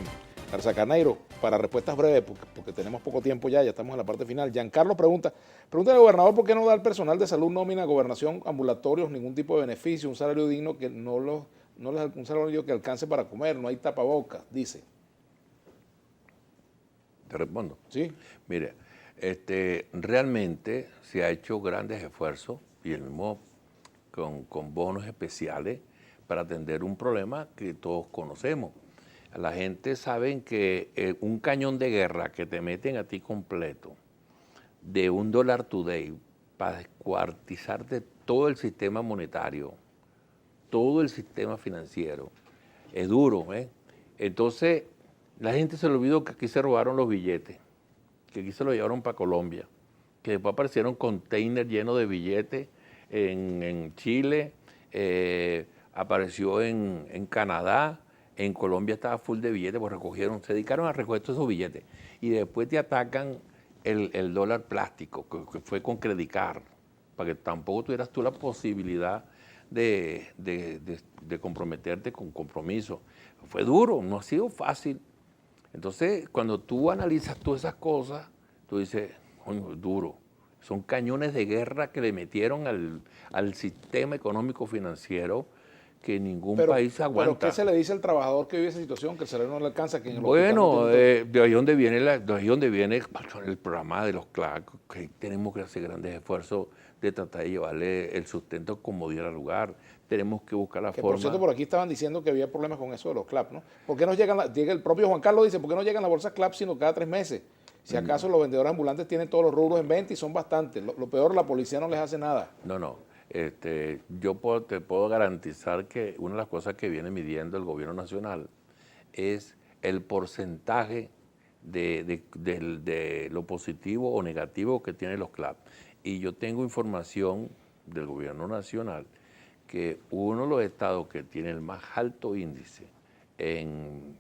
García Carneiro, para respuestas breves, porque tenemos poco tiempo ya estamos en la parte final. Giancarlo pregunta al gobernador por qué no da al personal de salud, nómina, gobernación, ambulatorios, ningún tipo de beneficio, un salario digno que un salario que alcance para comer, no hay tapabocas, dice. ¿Te respondo? Sí. Mire, realmente se ha hecho grandes esfuerzos y el mismo con bonos especiales para atender un problema que todos conocemos. La gente sabe que un cañón de guerra que te meten a ti completo de $1 today para descuartizarte todo el sistema monetario, todo el sistema financiero, es duro, ¿eh? Entonces, la gente se le olvidó que aquí se robaron los billetes, que aquí se los llevaron para Colombia, que después aparecieron containers llenos de billetes en Chile, apareció en Canadá, en Colombia estaba full de billetes, pues se dedicaron a recoger todos esos billetes. Y después te atacan el dólar plástico, que fue con Credicar, para que tampoco tuvieras tú la posibilidad de comprometerte con compromiso. Fue duro, no ha sido fácil. Entonces, cuando tú analizas todas esas cosas, tú dices, coño, es duro. Son cañones de guerra que le metieron al sistema económico financiero que ningún país aguanta. ¿Pero qué se le dice al trabajador que vive esa situación, que el salario no le alcanza? Que en el bueno, de ahí donde viene el programa de los CLAC, que tenemos que hacer grandes esfuerzos de tratar de llevarle el sustento como diera lugar. Tenemos que buscar la forma. Por cierto, por aquí estaban diciendo que había problemas con eso de los CLAP, ¿no? ¿Por qué no llega el propio Juan Carlos dice, ¿por qué no llegan las bolsas CLAP sino cada 3 meses? Si acaso los vendedores ambulantes tienen todos los rubros en venta y son bastantes. Lo peor, la policía no les hace nada. No. Te puedo garantizar que una de las cosas que viene midiendo el gobierno nacional es el porcentaje de lo positivo o negativo que tienen los CLAP. Y yo tengo información del gobierno nacional que uno de los estados que tiene el más alto índice en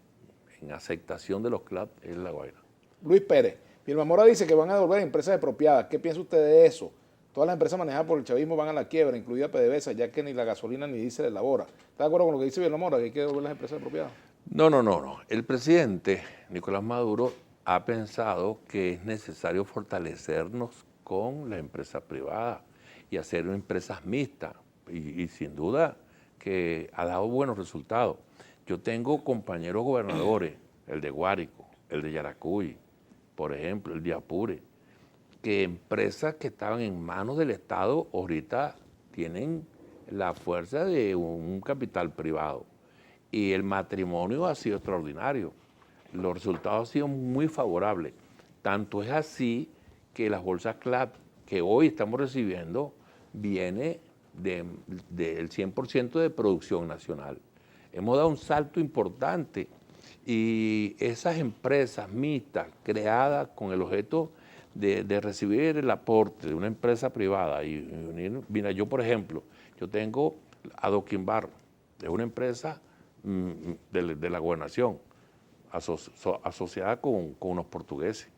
aceptación de los CLAP es La Guaira. Luis Pérez, Vilma Mora dice que van a devolver empresas expropiadas. ¿Qué piensa usted de eso? Todas las empresas manejadas por el chavismo van a la quiebra, incluida PDVSA, ya que ni la gasolina ni diésel elabora. ¿Está de acuerdo con lo que dice Vilma Mora, que hay que devolver las empresas expropiadas? No. El presidente Nicolás Maduro ha pensado que es necesario fortalecernos con la empresa privada y hacer empresas mixtas. Y sin duda que ha dado buenos resultados. Yo tengo compañeros gobernadores, el de Guárico, el de Yaracuy, por ejemplo, el de Apure, que empresas que estaban en manos del Estado ahorita tienen la fuerza de un capital privado. Y el matrimonio ha sido extraordinario. Los resultados han sido muy favorables. Tanto es así que las bolsas CLAP que hoy estamos recibiendo viene del 100% de producción nacional. Hemos dado un salto importante y esas empresas mixtas creadas con el objeto de recibir el aporte de una empresa privada y mira, yo por ejemplo, yo tengo Adoquimbar, es una empresa de la gobernación asociada con unos portugueses.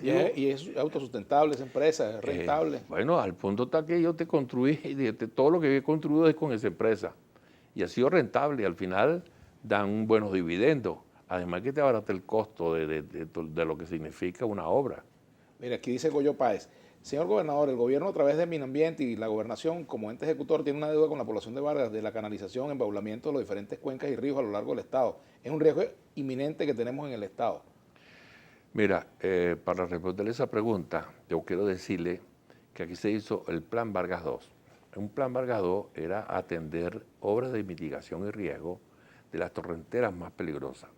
Y es autosustentable esa empresa, es rentable. Bueno, al punto está que yo te construí, todo lo que he construido es con esa empresa. Y ha sido rentable y al final dan buenos dividendos. Además que te abarata el costo de lo que significa una obra. Mira, aquí dice Goyo Páez. Señor gobernador, el gobierno a través de Minambiente y la gobernación como ente ejecutor tiene una deuda con la población de Vargas de la canalización, embaulamiento de los diferentes cuencas y ríos a lo largo del estado. Es un riesgo inminente que tenemos en el estado. Mira, para responder esa pregunta, yo quiero decirle que aquí se hizo el Plan Vargas II. Un Plan Vargas II era atender obras de mitigación y riesgo de las torrenteras más peligrosas.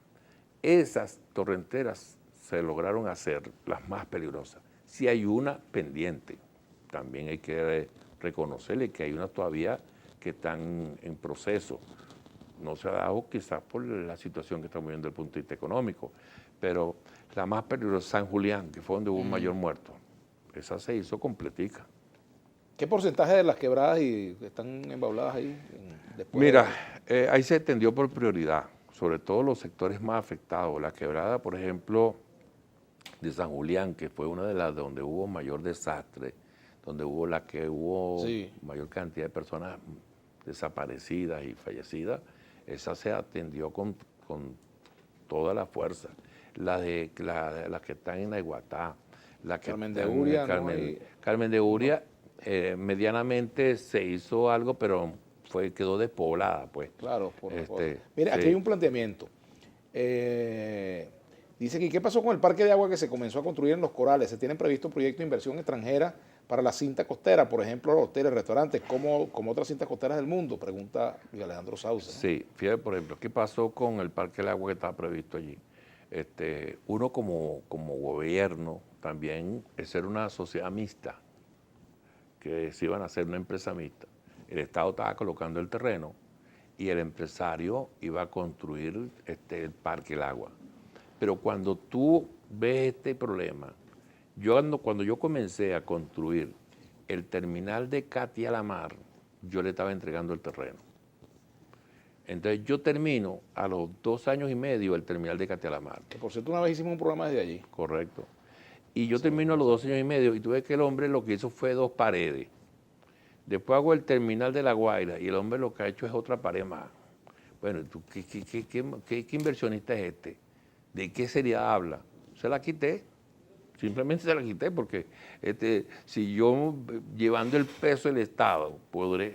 Esas torrenteras se lograron hacer las más peligrosas. Si hay una pendiente, también hay que reconocerle que hay unas todavía que están en proceso. No se ha dado quizás por la situación que estamos viendo desde el punto de vista económico, pero la más peligrosa, San Julián, que fue donde hubo un mayor muerto, esa se hizo completica. ¿Qué porcentaje de las quebradas y están embauladas ahí? Mira, ahí se atendió por prioridad, sobre todo los sectores más afectados. La quebrada, por ejemplo, de San Julián, que fue una de las donde hubo mayor desastre, donde hubo Sí. mayor cantidad de personas desaparecidas y fallecidas, esa se atendió con toda la fuerza. Las que están en Naiguatá, las que Carmen de están Uria, ¿no? Carmen de Uria, medianamente se hizo algo, pero quedó despoblada, pues. Claro, Sí. Mira, aquí hay un planteamiento. Dice que, ¿qué pasó con el parque de agua que se comenzó a construir en Los Corales? ¿Se tienen previsto proyectos de inversión extranjera para la cinta costera? Por ejemplo, los hoteles, restaurantes, como otras cintas costeras del mundo, pregunta Miguel Alejandro Sauce, ¿no? Sí, fíjate, por ejemplo, ¿qué pasó con el parque del agua que estaba previsto allí? Uno como gobierno también es ser una sociedad mixta, que se iban a hacer una empresa mixta. El Estado estaba colocando el terreno y el empresario iba a construir el parque del agua. Pero cuando tú ves este problema, cuando yo comencé a construir el terminal de Catia La Mar, yo le estaba entregando el terreno. Entonces yo termino a los 2 años y medio el terminal de Catia La Mar. Que por cierto, una vez hicimos un programa desde allí. Correcto. Y yo termino a los 2 años y medio y tuve que el hombre lo que hizo fue 2 paredes. Después hago el terminal de La Guaira y el hombre lo que ha hecho es otra pared más. Bueno, ¿qué inversionista es este? ¿De qué seriedad habla? Se la quité. Simplemente se la quité porque si yo, llevando el peso del Estado,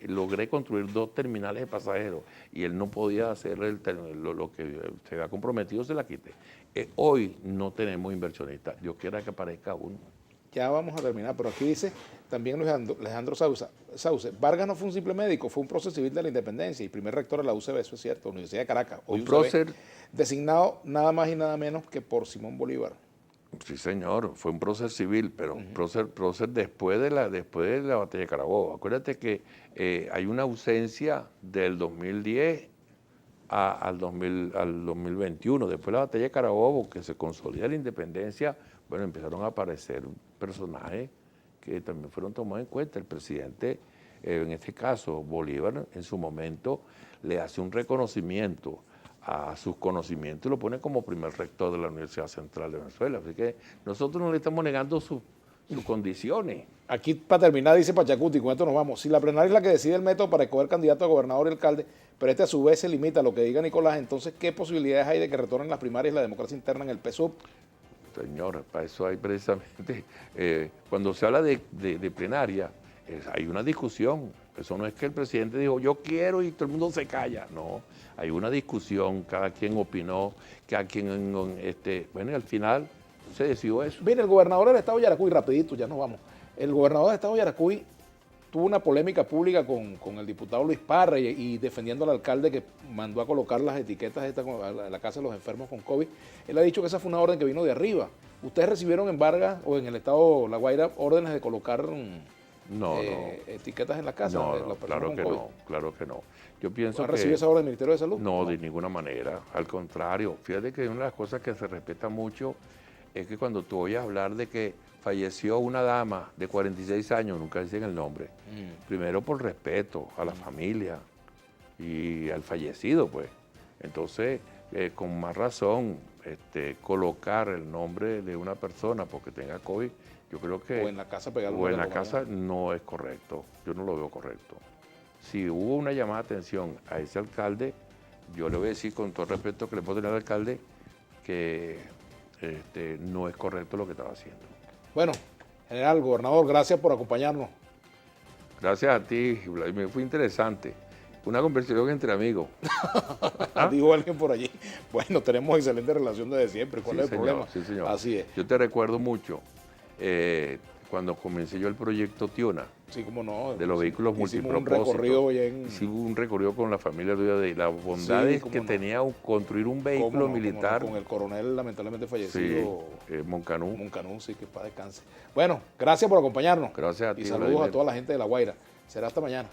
logré construir 2 terminales de pasajeros y él no podía hacer lo que se había comprometido, se la quité. Hoy no tenemos inversionistas. Dios quiera que aparezca uno. Ya vamos a terminar, pero aquí dice también Alejandro Sauce, Vargas no fue un simple médico, fue un prócer civil de la independencia y primer rector de la UCB, eso es cierto, Universidad de Caracas, hoy Un prócer, designado nada más y nada menos que por Simón Bolívar. sí señor, fue un prócer civil, pero prócer después de la batalla de Carabobo. Acuérdate que hay una ausencia del 2010 al 2021, después de la batalla de Carabobo, que se consolida la independencia. Bueno, empezaron a aparecer personajes que también fueron tomados en cuenta. El presidente, en este caso Bolívar, en su momento le hace un reconocimiento a sus conocimientos y lo pone como primer rector de la Universidad Central de Venezuela. Así que nosotros no le estamos negando sus condiciones. Aquí, para terminar, dice Pachacuti, con esto nos vamos. Si la plenaria es la que decide el método para escoger candidato a gobernador y alcalde, pero a su vez se limita a lo que diga Nicolás, entonces, ¿qué posibilidades hay de que retornen las primarias y la democracia interna en el PSUV? Señora, para eso hay precisamente, cuando se habla de plenaria, hay una discusión. Eso no es que el presidente dijo, yo quiero y todo el mundo se calla. No, hay una discusión, cada quien opinó, cada quien, bueno, y al final se decidió eso. Mire, el gobernador del estado de Yaracuy, rapidito, ya nos vamos. El gobernador del estado de Yaracuy tuvo una polémica pública con el diputado Luis Parra y defendiendo al alcalde que mandó a colocar las etiquetas a la casa de los enfermos con COVID. Él ha dicho que esa fue una orden que vino de arriba. ¿Ustedes recibieron en Vargas o en el estado La Guaira órdenes de colocar etiquetas en la casa? No, claro que no. Yo pienso ¿Ha recibido esa orden del Ministerio de Salud? No, de ninguna manera. Al contrario, fíjate que una de las cosas que se respeta mucho es que cuando tú oyes hablar de que falleció una dama de 46 años, nunca dicen el nombre. Primero por respeto a la familia y al fallecido, pues. Entonces, con más razón, colocar el nombre de una persona porque tenga COVID, yo creo que... O en la casa pegarlo. O en la casa no es correcto, yo no lo veo correcto. Si hubo una llamada de atención a ese alcalde, yo le voy a decir con todo el respeto que le puedo tener al alcalde que no es correcto lo que estaba haciendo. Bueno, general, gobernador, gracias por acompañarnos. Gracias a ti, Vladimir, fue interesante. Una conversación entre amigos. Dijo alguien por allí. Bueno, tenemos excelente relación desde siempre. ¿Cuál es el problema? Sí, señor. Así es. Yo te recuerdo mucho cuando comencé yo el proyecto Tiona. Sí, cómo no. De los vehículos multipropósitos. Hicimos un recorrido con la familia de las bondades que tenía construir un vehículo militar. Con el coronel lamentablemente fallecido. Sí, Moncanú. Moncanú, sí, que para descanse. Bueno, gracias por acompañarnos. Gracias a ti. Y saludos a toda la gente de La Guaira. Será hasta mañana.